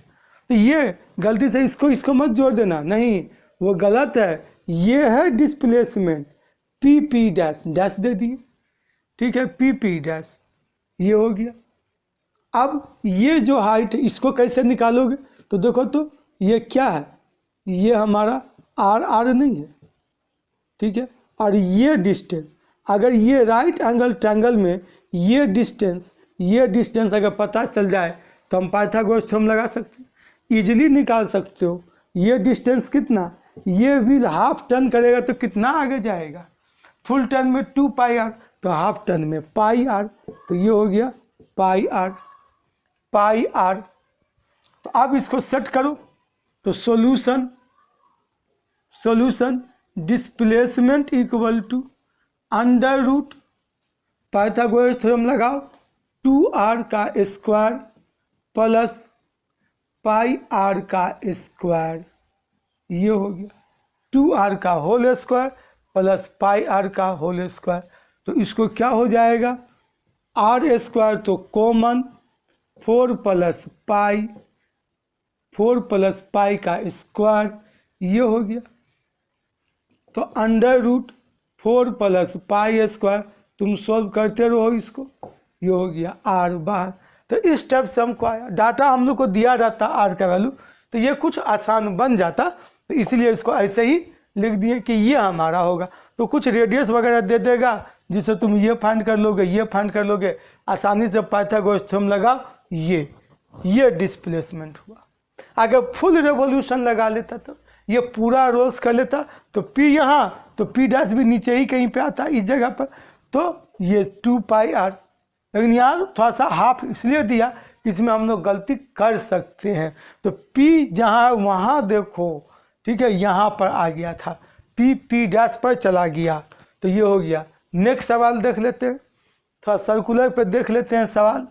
तो ये गलती से इसको मत जोड़ देना, नहीं वो गलत है, ये है डिस्प्लेसमेंट, P डैश दे दिए, ठीक है, पी पी डैश, ये हो गया। अब ये जो हाइट है इसको कैसे निकालोगे, तो देखो तो ये क्या है, ये हमारा आर आर नहीं है, ठीक है। और ये डिस्टेंस, अगर ये राइट एंगल ट्रायंगल में ये डिस्टेंस अगर पता चल जाए तो हम पाइथागोरस थ्योरम लगा सकते हैं, इजीली निकाल सकते हो। ये डिस्टेंस कितना, ये व्हील हाफ टर्न करेगा तो कितना आगे जाएगा, फुल टर्न में 2 पाई आर, तो हाफ टर्न में पाई आर, तो ये हो गया पाई आर। तो अब इसको सेट करो, तो solution displacement equal to under root, Pythagoras theorem लगाओ, 2r का स्क्वायर प्लस पाई आर का स्क्वायर, ये हो गया 2r का whole square plus pi r का होल स्क्वायर। तो इसको क्या हो जाएगा, आर स्क्वायर तो कॉमन, 4 प्लस पाई का स्क्वायर, ये हो गया। तो under root 4 plus pi square, तुम सॉल्व करते रहो इसको, ये हो गया आर बाहर। तो इस टाइप से हमको आया, डाटा हम लोग को दिया जाता आर का वैल्यू, तो ये कुछ आसान बन जाता, तो इसलिए इसको ऐसे ही लिख दिए कि ये हमारा होगा। तो कुछ रेडियस वगैरह दे देगा जिससे तुम ये फाइंड कर लोगे, ये फाइंड कर लोगे, आसानी से पाइथागोरस थ्योरम लगाओ, ये डिस्प्लेसमेंट हुआ। अगर फुल रेवोल्यूशन लगा लेता तो ये पूरा रोल्स कर लेता, तो पी यहाँ, तो पी डैश भी नीचे ही कहीं पे आता इस जगह पर, तो ये 2 पाई आर। लेकिन यहाँ थोड़ा सा हाफ इसलिए दिया कि इसमें हम लोग गलती कर सकते हैं। तो पी जहाँ वहाँ देखो, ठीक है, यहाँ पर आ गया था, पी डैश पर चला गया, तो ये हो गया। नेक्स्ट सवाल देख लेते हैं, थोड़ा सर्कुलर पे देख लेते हैं सवाल,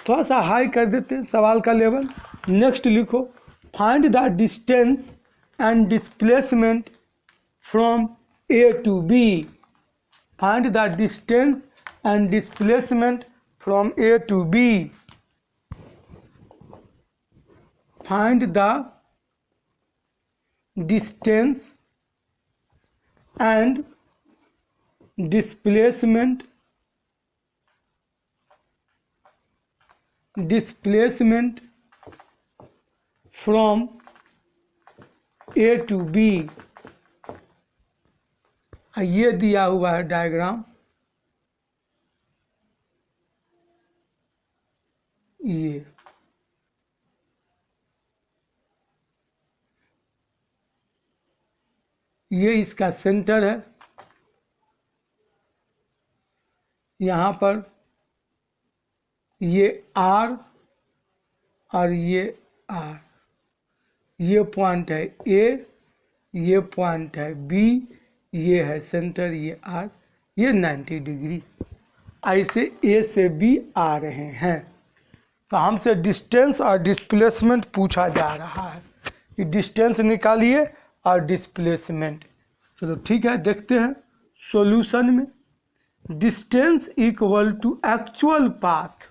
थोड़ा सा हाई कर देते हैं सवाल का लेवल। नेक्स्ट लिखो, find the distance and displacement from A to B. Find the distance and displacement from A to B. Find the distance and displacement from A to B। ये दिया हुआ है डायग्राम, ये इसका सेंटर है, यहाँ पर ये R और ये R, ये पॉइंट है A, ये पॉइंट है B, ये है सेंटर, ये R, ये 90 डिग्री, ऐसे A से B आ रहे हैं। तो हमसे डिस्टेंस और डिस्प्लेसमेंट पूछा जा रहा है कि डिस्टेंस निकालिए और डिस्प्लेसमेंट। चलो ठीक है, देखते हैं सॉल्यूशन में। Distance equal to actual path,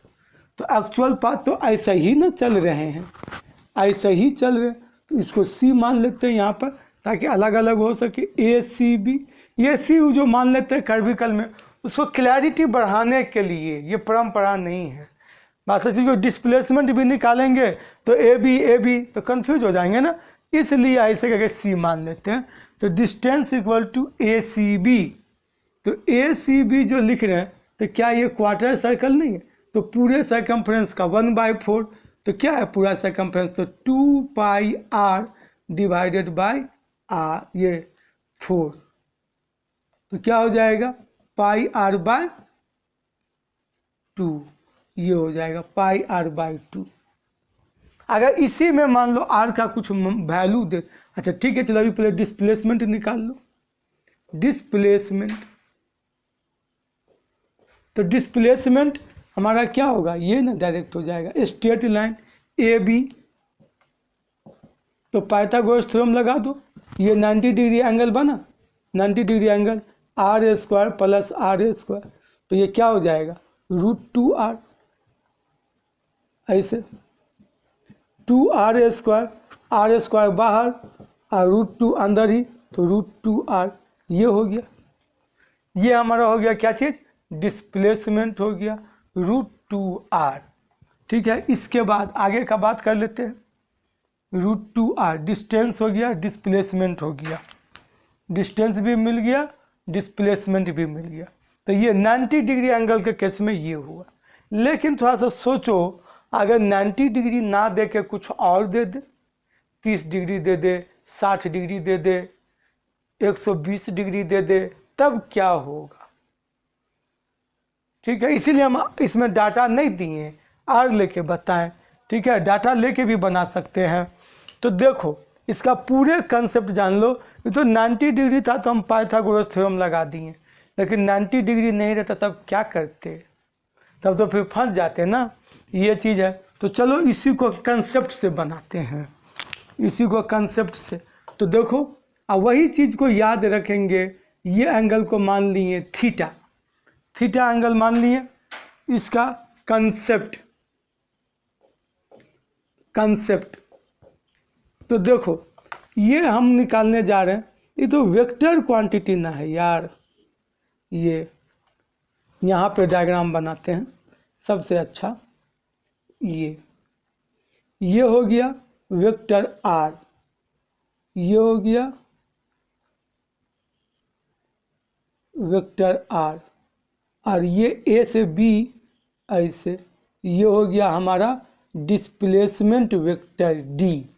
तो एक्चुअल पाथ तो ऐसा ही ना चल रहे हैं, ऐसा ही चल रहे हैं, तो इसको C मान लेते हैं यहाँ पर, ताकि अलग अलग हो सके। ACB, ये C जो मान लेते हैं कर्विकल में, उसको क्लैरिटी बढ़ाने के लिए, ये परंपरा नहीं है। बात सच्ची, जो डिस्प्लेसमेंट भी निकालेंगे तो AB तो कंफ्यूज हो जाएंगे ना, इसलिए ऐसे करके C मान लेते हैं। तो डिस्टेंस इक्वल टू ACB, तो ACB जो लिख रहे हैं, तो क्या ये क्वार्टर सर्कल नहीं है, तो पूरे सर्कमफ्रेंस का 1/4, तो क्या है पूरा सर्कमफ्रेंस, तो 2 पाई R डिवाइडेड बाय R, ये 4, तो क्या हो जाएगा पाई R बाय 2, ये हो जाएगा पाई R बाय 2। अगर इसी में मान लो R का कुछ वैल्यू दे, अच्छा ठीक है, चलो अभी पहले डिस्प्लेसमेंट निकाल लो। डिस्प्लेसमेंट, तो डिस्प्लेसमेंट हमारा क्या होगा, ये ना डायरेक्ट हो जाएगा स्ट्रेट लाइन AB, तो पाइथागोरस थ्योरम लगा दो, ये 90 डिग्री एंगल बना, 90 degree angle, R² plus R², तो ये क्या हो जाएगा √2R, ऐसे 2R², R² बाहर और √2 अंदर ही, तो √2R, ये हो गया। ये हमारा हो गया क्या चीज़, डिस्प्लेसमेंट हो गया √2r। ठीक है, इसके बाद आगे का बात कर लेते हैं। √2r डिस्टेंस हो गया, डिस्प्लेसमेंट हो गया, डिस्टेंस भी मिल गया, डिस्प्लेसमेंट भी मिल गया। तो ये 90 डिग्री एंगल के केस में ये हुआ। लेकिन थोड़ा सा सोचो, अगर 90 डिग्री ना दे के कुछ और दे दे, 30 डिग्री दे दे, 60 डिग्री दे दे, 120 डिग्री दे दे, तब क्या होगा। ठीक है, इसीलिए हम इसमें डाटा नहीं दिए, आर लेके बताएं। ठीक है, डाटा लेके भी बना सकते हैं। तो देखो इसका पूरे कंसेप्ट जान लो। ये तो 90 डिग्री था तो हम पाइथागोरस थ्योरम लगा दिए, लेकिन 90 डिग्री नहीं रहता तब क्या करते, तब तो फिर फंस जाते ना। ये चीज़ है। तो चलो इसी को कंसेप्ट से बनाते हैं, इसी को कंसेप्ट से। तो देखो अब वही चीज़ को याद रखेंगे। ये एंगल को मान लिए थीटा, थीटा एंगल मान लिए, इसका कंसेप्ट, कंसेप्ट तो देखो ये हम निकालने जा रहे हैं। ये तो वेक्टर क्वांटिटी ना है यार। ये यहाँ पे डायग्राम बनाते हैं सबसे अच्छा। ये हो गया वेक्टर आर, ये हो गया वेक्टर आर, और ये ए से बी ऐसे, ये हो गया हमारा डिस्प्लेसमेंट वेक्टर डी।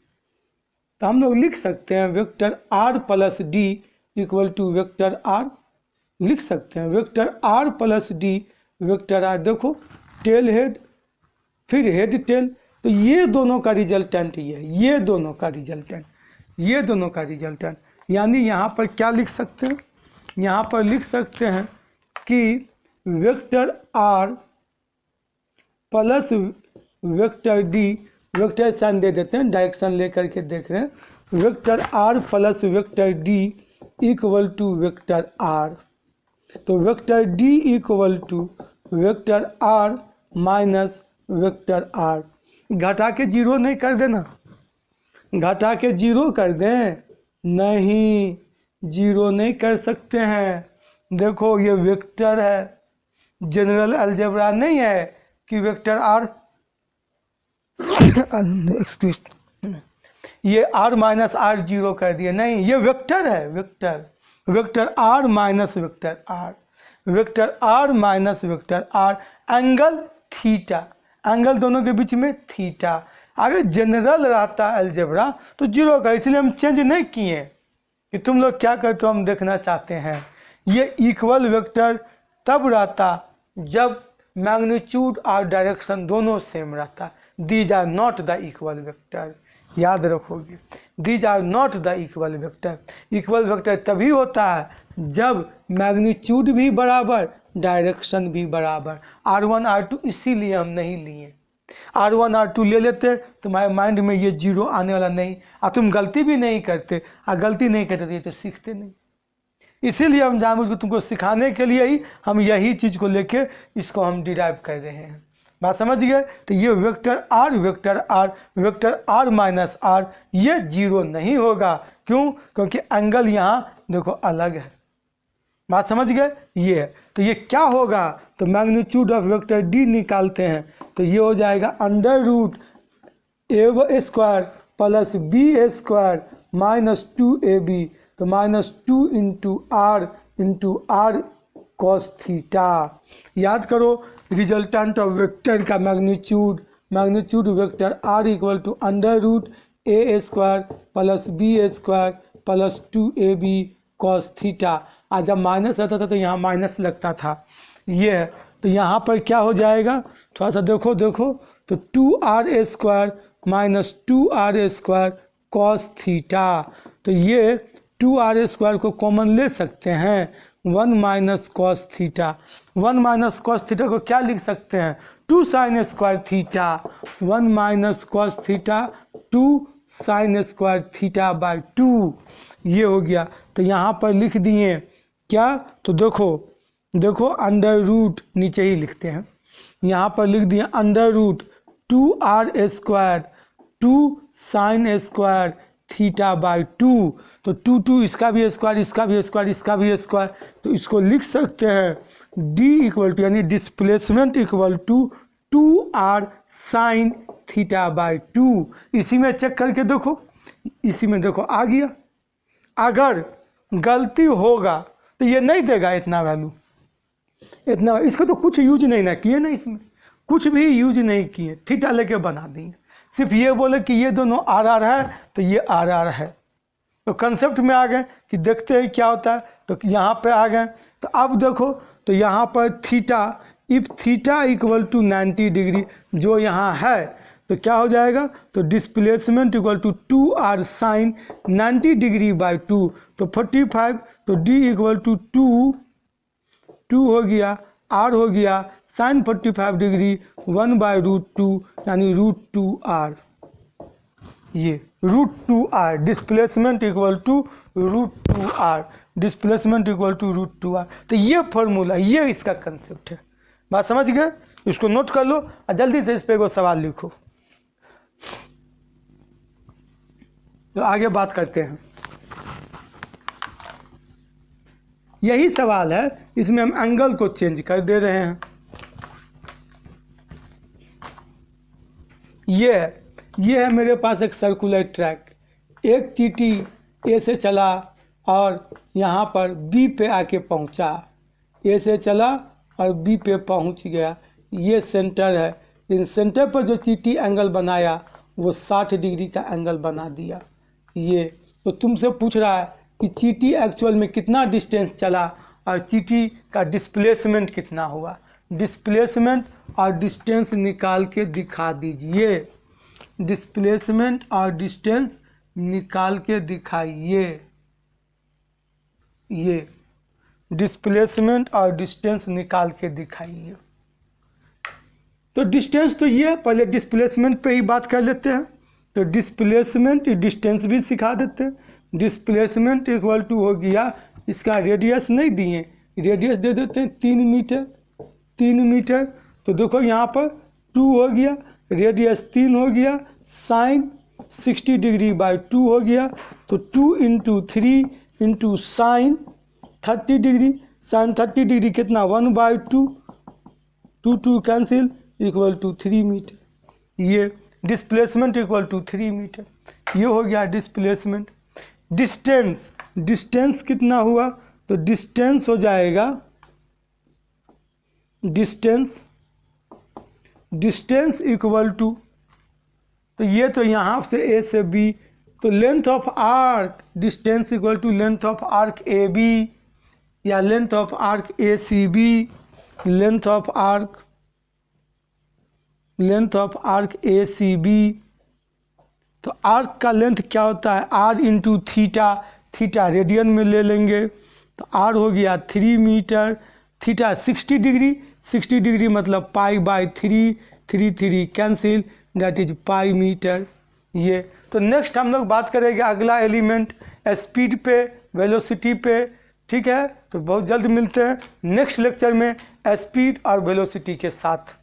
तो हम लोग लिख सकते हैं vector are plus d equal to vector r, लिख सकते हैं vector are plus d vector r. देखो टेल हेड, फिर हेड टेल, तो ये दोनों का रिजल्टेंट ये दोनों का रिजल्टेंट, ये दोनों का रिजल्टेंट। यानी यहाँ पर क्या लिख सकते हैं, यहाँ पर लिख सकते हैं कि vector are plus vector D, vector sign दे देते हैं, डायरेक्शन लेकर के देख रहे हैं, vector are plus vector D equal to vector R. तो vector D equal to vector are minus vector R. घटा के जीरो नहीं कर देना, घटा के जीरो कर दें, नहीं जीरो नहीं कर सकते हैं। देखो ये वेक्टर है, जनरल अलजेब्रा नहीं है कि वेक्टर आर ये आर माइनस आर जीरो कर दिए, नहीं, ये वेक्टर है, vector, vector are minus vector r, vector are minus vector r, angle theta, angle दोनों के बीच में थीटा। अगर जनरल रहता अलजेब्रा तो जीरो का, इसलिए हम चेंज नहीं किए कि तुम लोग क्या करते हो हम देखना चाहते हैं। ये इक्वल वेक्टर तब रहता जब मैग्नीट्यूड और डायरेक्शन दोनों सेम रहता। These are not the equal vector, याद रखोगे, these are not the equal vector. Equal vector तभी होता है जब मैग्नीट्यूड भी बराबर, डायरेक्शन भी बराबर। R1 R2 इसीलिए हम नहीं लिए, R1 R2 ले लेते तुम्हारे माइंड में ये जीरो आने वाला नहीं, और तुम गलती भी नहीं करते, और गलती नहीं करते तो सीखते नहीं। इसीलिए हम जानबूझ के तुमको सिखाने के लिए ही हम यही चीज़ को लेके इसको हम डिराइव कर रहे हैं। बात समझ गए। तो ये vector r, vector r, vector are minus r, ये जीरो नहीं होगा। क्यों? क्योंकि एंगल यहाँ देखो अलग है। बात समझ गए। ये है, तो ये क्या होगा, तो मैग्नीट्यूड ऑफ वेक्टर डी निकालते हैं, तो ये हो जाएगा under root A square plus B square minus 2ab, तो -2 इंटू आर कॉस थीटा। याद करो रिजल्टेंट ऑफ वेक्टर का magnitude, magnitude vector R equal to under root A square plus B square plus 2ab cos theta. आज जब माइनस आता था तो यहाँ माइनस लगता था, ये है। तो यहाँ पर क्या हो जाएगा, थोड़ा सा देखो, तो 2r square minus 2r square cos theta. तो ये 2r स्क्वायर को कॉमन ले सकते हैं, 1 minus cos theta. 1 minus cos theta को क्या लिख सकते हैं, 2 sine square theta. 1 minus cos theta 2 sine square theta by 2, ये हो गया। तो यहाँ पर लिख दिए क्या, तो देखो अंडर रूट नीचे ही लिखते हैं, यहाँ पर लिख दिए under root 2r square 2 sine square theta by 2। तो 2 इसका भी स्क्वायर, इसका भी स्क्वायर, इसका भी स्क्वायर, तो इसको लिख सकते हैं डी इक्वल टू यानी displacement equal to 2r sine theta by 2। इसी में चेक करके देखो, इसी में देखो आ गया। अगर गलती होगा तो ये नहीं देगा इतना वैल्यू, इतना, इसको तो कुछ यूज नहीं ना किए ना, इसमें कुछ भी यूज नहीं किए, थीटा लेके बना दिए। सिर्फ ये बोले कि ये दोनों आर आर है तो ये आर आर है, तो कंसेप्ट में आ गए कि देखते हैं क्या होता है। तो यहाँ पे आ गए, तो अब देखो तो यहाँ पर theta, if theta equal to 90 degree जो यहाँ है तो क्या हो जाएगा, तो displacement equal to 2r sine 90 degree by 2, तो 45, तो d इक्वल टू 2 हो गया, r हो गया साइन 45 डिग्री 1/√2 यानी √2r, ये √2r displacement equal to √2r, displacement equal to √2r। तो ये फॉर्मूला, ये इसका कंसेप्ट है। बात समझ गए? इसको नोट कर लो और जल्दी से इस पे एगो सवाल लिखो। तो आगे बात करते हैं, यही सवाल है, इसमें हम एंगल को चेंज कर दे रहे हैं। ये है मेरे पास एक सर्कुलर ट्रैक, एक चीटी ए से चला और यहाँ पर बी पे आके पहुँचा, ए से चला और बी पे पहुँच गया, ये सेंटर है। इन सेंटर पर जो चीटी एंगल बनाया वो 60 डिग्री का एंगल बना दिया। ये तो तुमसे पूछ रहा है कि चीटी एक्चुअल में कितना डिस्टेंस चला और चीटी का डिस्प्लेसमेंट कितना हुआ। डिस्प्लेसमेंट और डिस्टेंस निकाल के दिखा दीजिए, डिस्प्लेसमेंट और डिस्टेंस निकाल के दिखाइए। ये डिस्प्लेसमेंट और डिस्टेंस निकाल के दिखाइए। तो डिस्टेंस तो ये, पहले डिस्प्लेसमेंट पे ही बात कर लेते हैं। तो डिस्प्लेसमेंट डिस्टेंस भी सिखा देते हैं। डिस्प्लेसमेंट इक्वल टू हो गया, इसका रेडियस नहीं दिए, रेडियस दे देते हैं 3 मीटर, 3 मीटर। तो देखो यहाँ पर 2 हो गया, रेडियस 3 हो गया, साइन 60 डिग्री बाई 2 हो गया। तो 2 × 3 × साइन 30 डिग्री, साइन 30 डिग्री कितना 1/2, 2 कैंसिल इक्वल टू 3 मीटर। ये डिस्प्लेसमेंट इक्वल टू 3 मीटर, ये हो गया डिस्प्लेसमेंट। डिस्टेंस, डिस्टेंस कितना हुआ, तो डिस्टेंस हो जाएगा, डिस्टेंस इक्वल टू, तो ये तो यहाँ से ए से बी, तो length of arc, distance equal to length of arc A B या length of arc A C B, length of arc A C B. तो आर्क का लेंथ क्या होता है, r × थीटा, थीटा रेडियन में ले लेंगे, तो r हो गया 3 मीटर, थीटा 60 डिग्री, 60 डिग्री मतलब π/3, 3 cancel, that is pi metre. ये तो नेक्स्ट हम लोग बात करेंगे अगला एलिमेंट स्पीड पे, वेलोसिटी पे, ठीक है। तो बहुत जल्द मिलते हैं नेक्स्ट लेक्चर में स्पीड और वेलोसिटी के साथ।